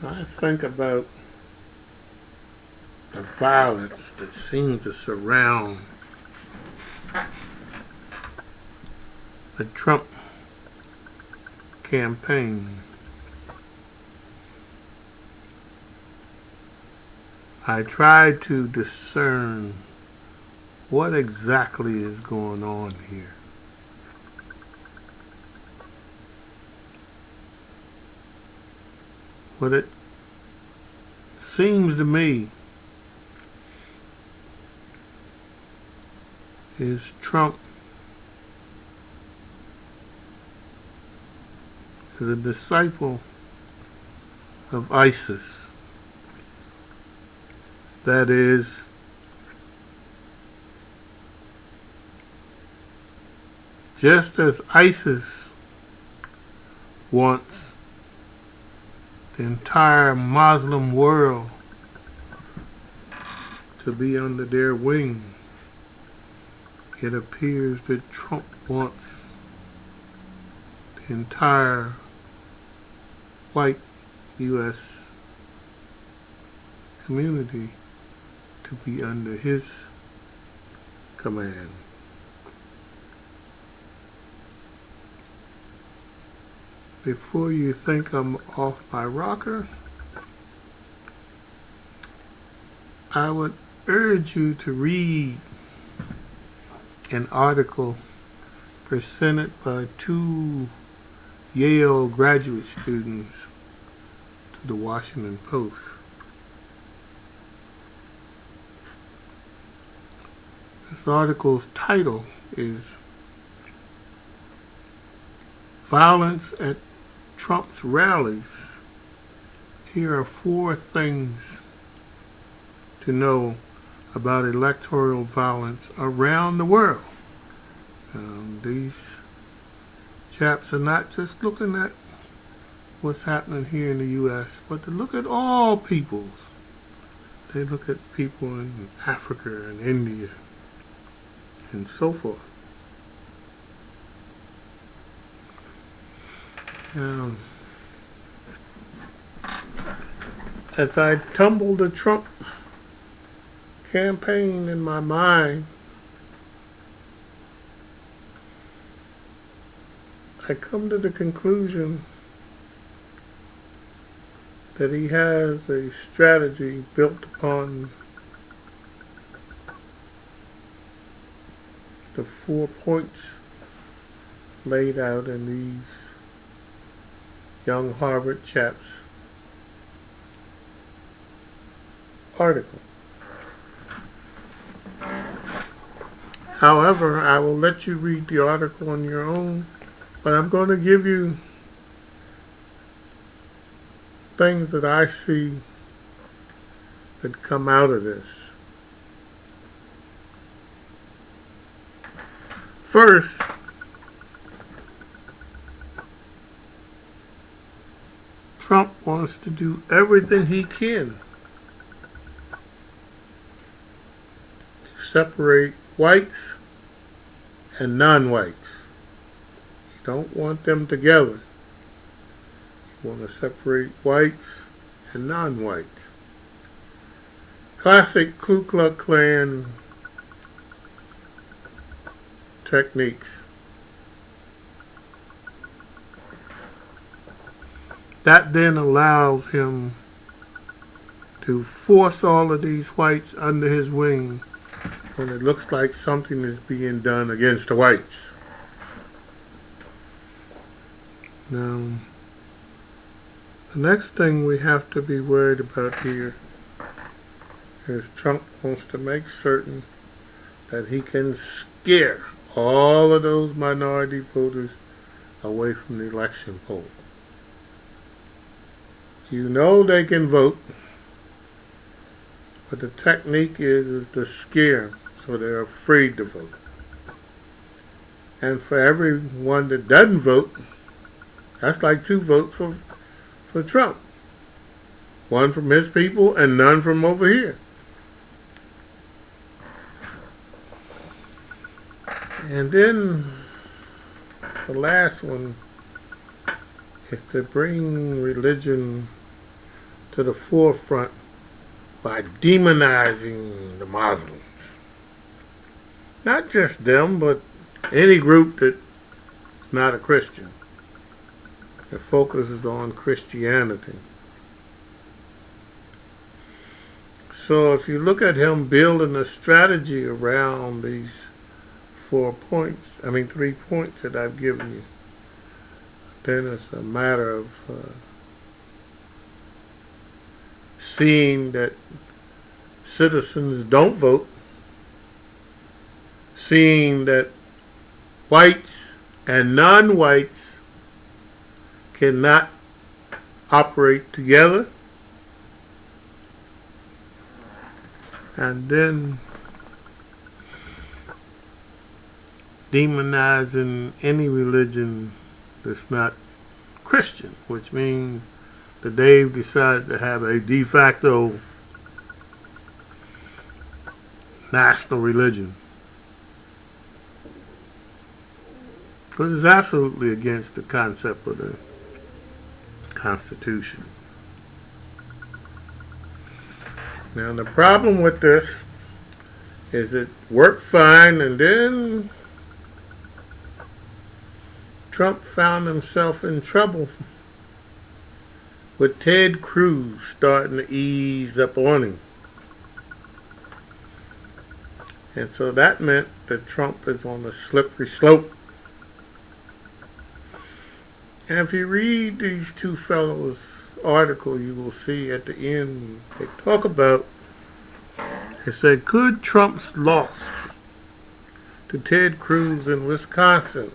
I think about the violence that seems to surround the Trump campaign. I try to discern what exactly is going on here. What it seems to me is Trump is a disciple of ISIS. That is, just as ISIS wants the entire Muslim world to be under their wing, it appears that Trump wants the entire white U.S. community to be under his command. Before you think I'm off my rocker, I would urge you to read an article presented by two Yale graduate students to the Washington Post. This article's title is Violence at Trump's Rallies. Here are 4 things to know about electoral violence around the world. These chaps are not just looking at what's happening here in the U.S., but to look at all peoples. They look at people in Africa and India and so forth. As I tumble the Trump campaign in my mind, I come to the conclusion that he has a strategy built upon the 4 points laid out in these young Harvard chaps' article. However, I will let you read the article on your own, but I'm going to give you things that I see that come out of this. First, Trump wants to do everything he can to separate whites and non-whites. You don't want them together. You want to separate whites and non-whites. Classic Ku Klux Klan techniques. That then allows him to force all of these whites under his wing when it looks like something is being done against the whites. Now, the next thing we have to be worried about here is Trump wants to make certain that he can scare all of those minority voters away from the election poll. You know they can vote, but the technique is to scare them so they're afraid to vote. And for everyone that doesn't vote, that's like 2 votes for Trump. 1 from his people and none from over here. And then the last one is to bring religion to the forefront by demonizing the Muslims. Not just them, but any group that's not a Christian, that focuses on Christianity. So if you look at him building a strategy around these 3 points that I've given you, then it's a matter of seeing that citizens don't vote, seeing that whites and non-whites cannot operate together, and then demonizing any religion that's not Christian, which means that they've decided to have a de facto national religion, which is absolutely against the concept of the Constitution. Now the problem with this is it worked fine, and then Trump found himself in trouble with Ted Cruz starting to ease up on him. And so that meant that Trump is on a slippery slope. And if you read these two fellows' article, you will see at the end they talk about, they said, could Trump's loss to Ted Cruz in Wisconsin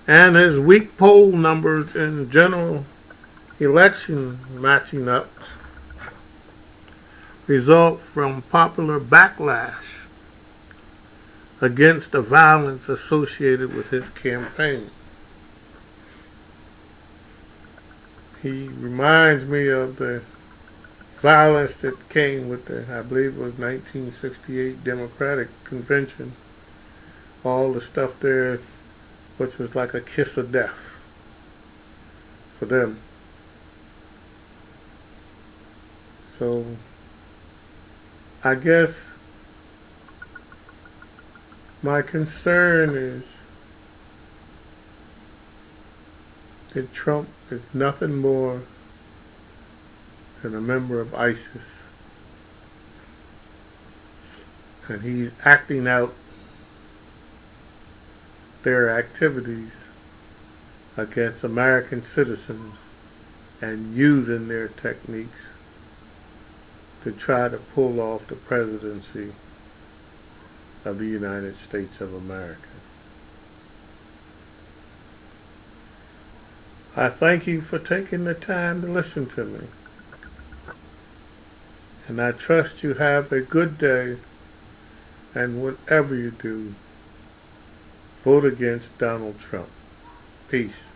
and his weak poll numbers in general election matching ups result from popular backlash against the violence associated with his campaign? He reminds me of the violence that came with the, I believe it was 1968 Democratic Convention. All the stuff there, which was like a kiss of death for them. So I guess my concern is that Trump is nothing more than a member of ISIS, and he's acting out their activities against American citizens and using their techniques to try to pull off the presidency of the United States of America. I thank you for taking the time to listen to me, and I trust you have a good day, and whatever you do, vote against Donald Trump. Peace.